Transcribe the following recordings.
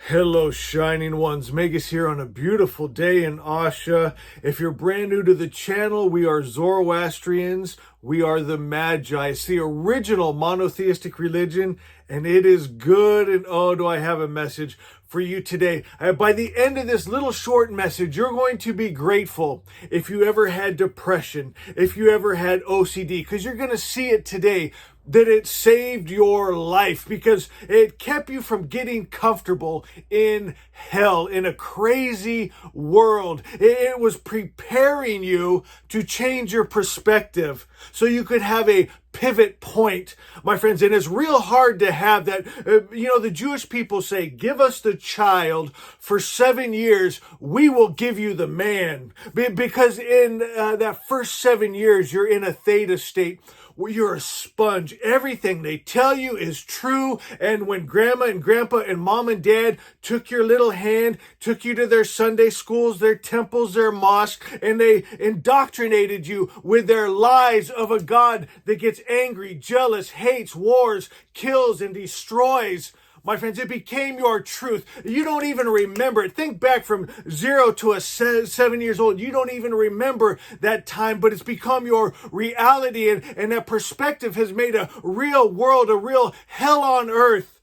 Hello, shining ones. Megas here on a beautiful day in Asha. If you're brand new to the channel, we are Zoroastrians. We are the Magi. It's the original monotheistic religion, and it is good. And oh, do I have a message for you today. By the end of this little short message, you're going to be grateful if you ever had depression, if you ever had OCD, because you're going to see it today that it saved your life because it kept you from getting comfortable in hell, in a crazy world. It was preparing you to change your perspective so you could have a pivot point, my friends. And it's real hard to have that. The Jewish people say, give us the child for 7 years, we will give you the man. Because in that first 7 years, you're in a theta state where you're a sponge. Everything they tell you is true. And when grandma and grandpa and mom and dad took your little hand, took you to their Sunday schools, their temples, their mosques, and they indoctrinated you with their lies of a God that gets angry, jealous, hates, wars, kills, and destroys. My friends, it became your truth. You don't even remember it. Think back from 0 to 7 years old. You don't even remember that time, but it's become your reality. And that perspective has made a real world, a real hell on earth.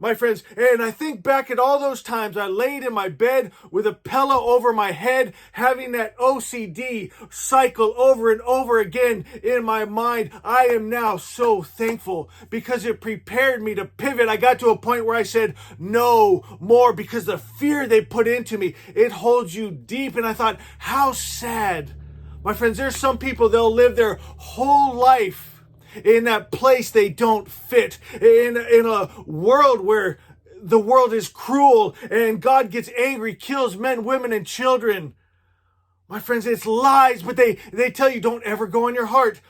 My friends, and I think back at all those times I laid in my bed with a pillow over my head, having that OCD cycle over and over again in my mind. I am now so thankful because it prepared me to pivot. I got to a point where I said no more because the fear they put into me, it holds you deep. And I thought, how sad. My friends, there's some people, they'll live their whole life in that place they don't fit, in a world where the world is cruel and God gets angry, kills men, women, and children. My friends, it's lies, but they tell you don't ever go on your heart.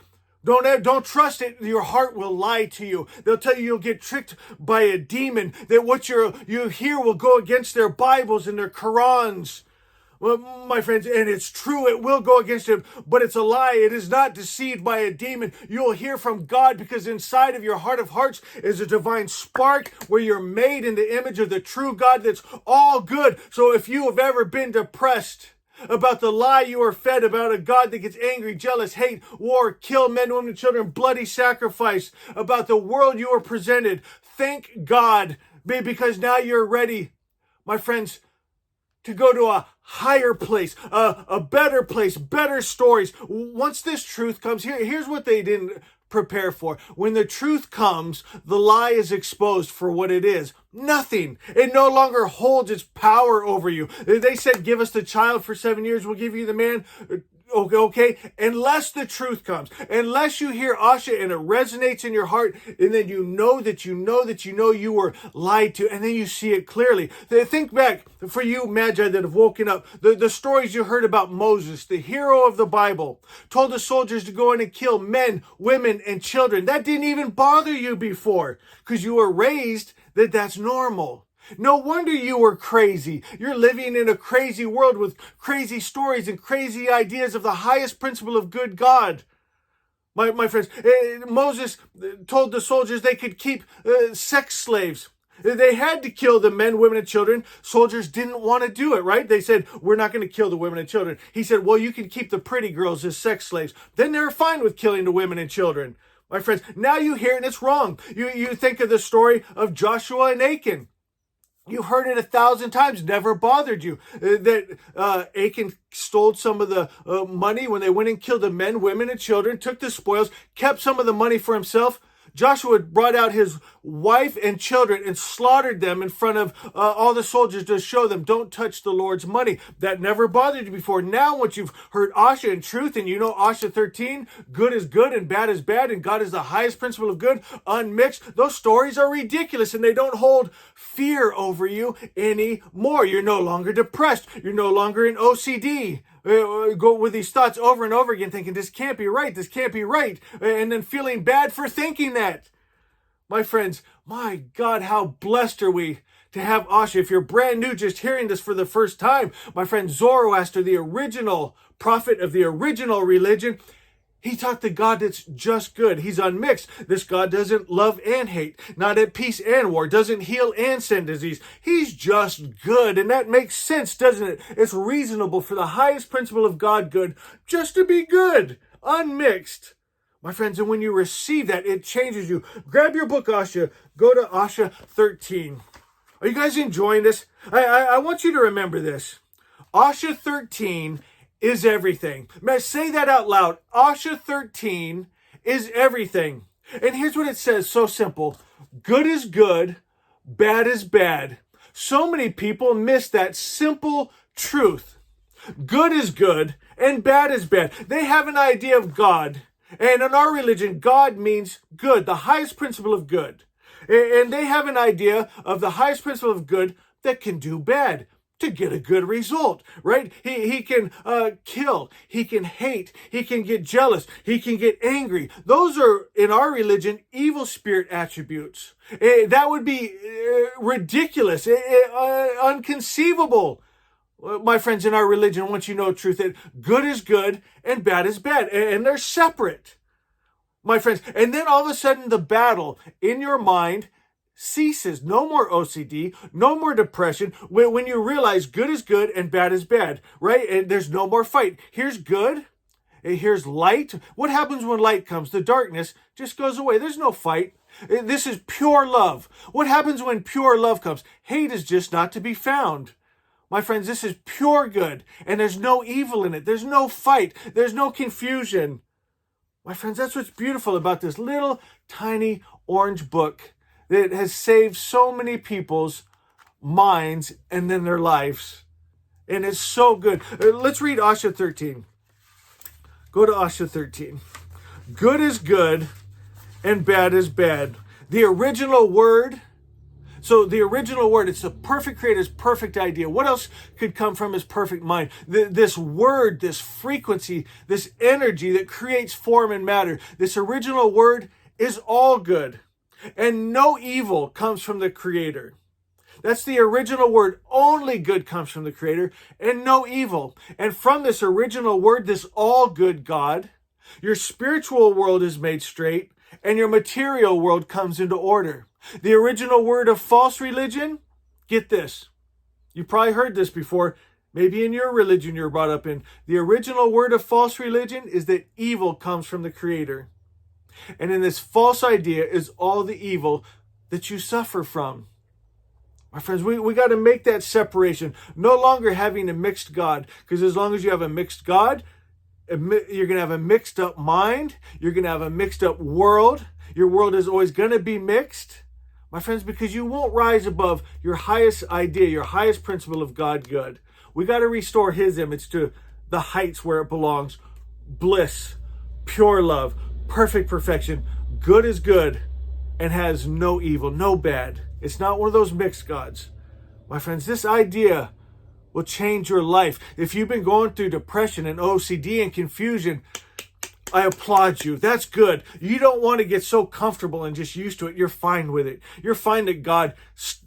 Don't trust it. Your heart will lie to you. They'll tell you you'll get tricked by a demon, that what you hear will go against their Bibles and their Qurans. Well, my friends, and it's true, it will go against him, but it's a lie. It is not deceived by a demon. You'll hear from God because inside of your heart of hearts is a divine spark where you're made in the image of the true God that's all good. So if you have ever been depressed about the lie you were fed about a God that gets angry, jealous, hate, war, kill men, women, and children, bloody sacrifice, about the world you were presented, thank God, because now you're ready, my friends, to go to a higher place, a better place, better stories. Once this truth comes, here's what they didn't prepare for. When the truth comes, the lie is exposed for what it is. Nothing. It no longer holds its power over you. They said, give us the child for 7 years, we'll give you the man. Okay, unless the truth comes, unless you hear Asha and it resonates in your heart, and then you know you were lied to, and then you see it clearly. Think back for you Magi that have woken up, the stories you heard about Moses, the hero of the Bible, told the soldiers to go in and kill men, women, and children. That didn't even bother you before because you were raised that that's normal. No wonder you were crazy. You're living in a crazy world with crazy stories and crazy ideas of the highest principle of good God. My friends, Moses told the soldiers they could keep sex slaves. They had to kill the men, women, and children. Soldiers didn't want to do it, right? They said, we're not going to kill the women and children. He said, well, you can keep the pretty girls as sex slaves. Then they're fine with killing the women and children. My friends, now you hear it and it's wrong. You think of the story of Joshua and Achan. You heard it 1,000 times, never bothered you. That Achan stole some of the money when they went and killed the men, women, and children, took the spoils, kept some of the money for himself. Joshua brought out his wife and children and slaughtered them in front of all the soldiers to show them, don't touch the Lord's money. That never bothered you before. Now, once you've heard Asha and truth, and you know Asha 13, good is good and bad is bad, and God is the highest principle of good, unmixed, those stories are ridiculous, and they don't hold fear over you anymore. You're no longer depressed. You're no longer in OCD. Go with these thoughts over and over again, thinking, this can't be right, this can't be right, and then feeling bad for thinking that. My friends, my God, how blessed are we to have Asha. If you're brand new, just hearing this for the first time, my friend Zoroaster, the original prophet of the original religion, He taught the God that's just good. He's unmixed. This God doesn't love and hate, not at peace and war, doesn't heal and send disease. He's just good. And that makes sense, doesn't it? It's reasonable for the highest principle of God good just to be good, unmixed. My friends, and when you receive that, it changes you. Grab your book, Asha. Go to Asha 13. Are you guys enjoying this? I want you to remember this. Asha 13 is everything. May I say that out loud? Asha 13 is everything. And here's what it says, so simple. Good is good, bad is bad. So many people miss that simple truth. Good is good and bad is bad. They have an idea of God. And in our religion, God means good, the highest principle of good. And they have an idea of the highest principle of good that can do bad to get a good result, right? He can kill, he can hate, he can get jealous, he can get angry. Those are, in our religion, evil spirit attributes. That would be ridiculous, unconceivable. My friends, in our religion, once you know truth, that good is good and bad is bad, and they're separate, my friends. And then all of a sudden, the battle in your mind ceases. No more OCD, no more depression. When you realize good is good and bad is bad, right? And there's no more fight. Here's good. Here's light. What happens when light comes? The darkness just goes away. There's no fight. This is pure love. What happens when pure love comes? Hate is just not to be found. My friends, this is pure good, and there's no evil in it. There's no fight. There's no confusion. My friends, that's what's beautiful about this little tiny orange book that has saved so many people's minds and then their lives. And it's so good. Let's read Asha 13. Go to Asha 13. Good is good and bad is bad. The original word, so the original word, it's the perfect creator's perfect idea. What else could come from his perfect mind? This word, this frequency, this energy that creates form and matter. This original word is all good. And no evil comes from the Creator. That's the original word. Only good comes from the Creator and no evil. And from this original word, this all good God, your spiritual world is made straight and your material world comes into order. The original word of false religion, get this. You probably heard this before. Maybe in your religion you're brought up in. The original word of false religion is that evil comes from the Creator. And in this false idea is all the evil that you suffer from. My friends, we got to make that separation. No longer having a mixed God. Because as long as you have a mixed God, you're going to have a mixed up mind. You're going to have a mixed up world. Your world is always going to be mixed. My friends, because you won't rise above your highest idea, your highest principle of God good. We got to restore his image to the heights where it belongs. Bliss, pure love, perfect perfection. Good is good and has no evil, no bad. It's not one of those mixed gods. My friends, this idea will change your life. If you've been going through depression and OCD and confusion, I applaud you. That's good. You don't want to get so comfortable and just used to it. You're fine with it. You're fine that God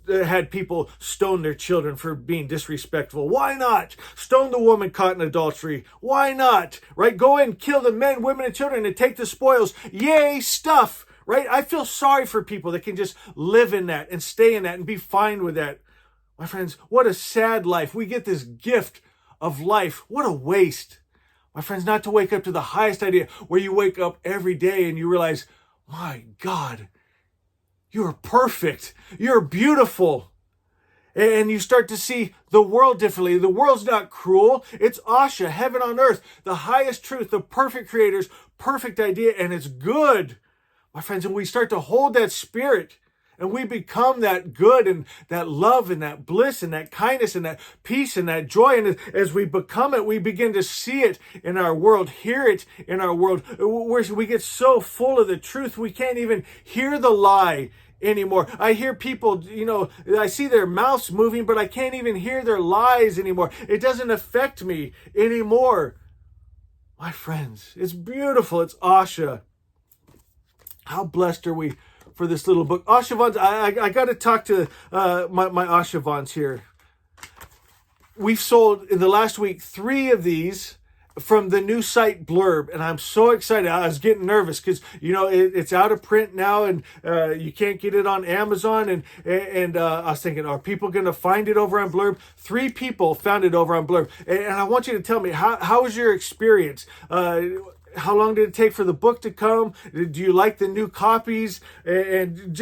had people stone their children for being disrespectful. Why not? Stone the woman caught in adultery. Why not? Right? Go and kill the men, women, and children and take the spoils. Yay, stuff. Right? I feel sorry for people that can just live in that and stay in that and be fine with that. My friends, what a sad life. We get this gift of life. What a waste. My friends, not to wake up to the highest idea where you wake up every day and you realize, my God, you're perfect. You're beautiful. And you start to see the world differently. The world's not cruel. It's Asha, heaven on earth, the highest truth, the perfect creator's perfect idea, and it's good. My friends, and we start to hold that spirit and we become that good and that love and that bliss and that kindness and that peace and that joy. And as we become it, we begin to see it in our world, hear it in our world. We get so full of the truth, we can't even hear the lie anymore. I hear people, I see their mouths moving, but I can't even hear their lies anymore. It doesn't affect me anymore. My friends, it's beautiful. It's Asha. How blessed are we for this little book? Ashavans, I got to talk to my Ashavans here. We've sold in the last week 3 of these, from the new site Blurb, and I'm so excited. I was getting nervous because it's out of print now, and you can't get it on Amazon. And I was thinking, are people going to find it over on Blurb? 3 people found it over on Blurb, and I want you to tell me how was your experience? How long did it take for the book to come? Do you like the new copies? And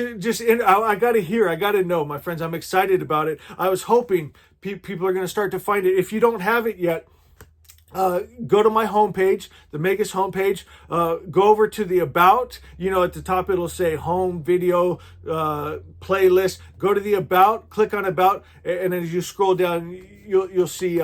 I got to hear, I got to know, my friends. I'm excited about it. I was hoping people are going to start to find it. If you don't have it yet, go to my homepage, the Megas homepage. Go over to the About. At the top it'll say Home Video Playlist. Go to the About. Click on About, and then as you scroll down, you'll see.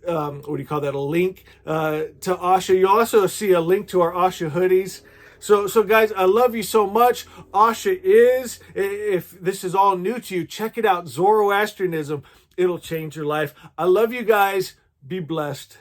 What do you call that? A link to Asha. You'll also see a link to our Asha hoodies. So guys, I love you so much. Asha is, if this is all new to you, check it out. Zoroastrianism. It'll change your life. I love you guys. Be blessed.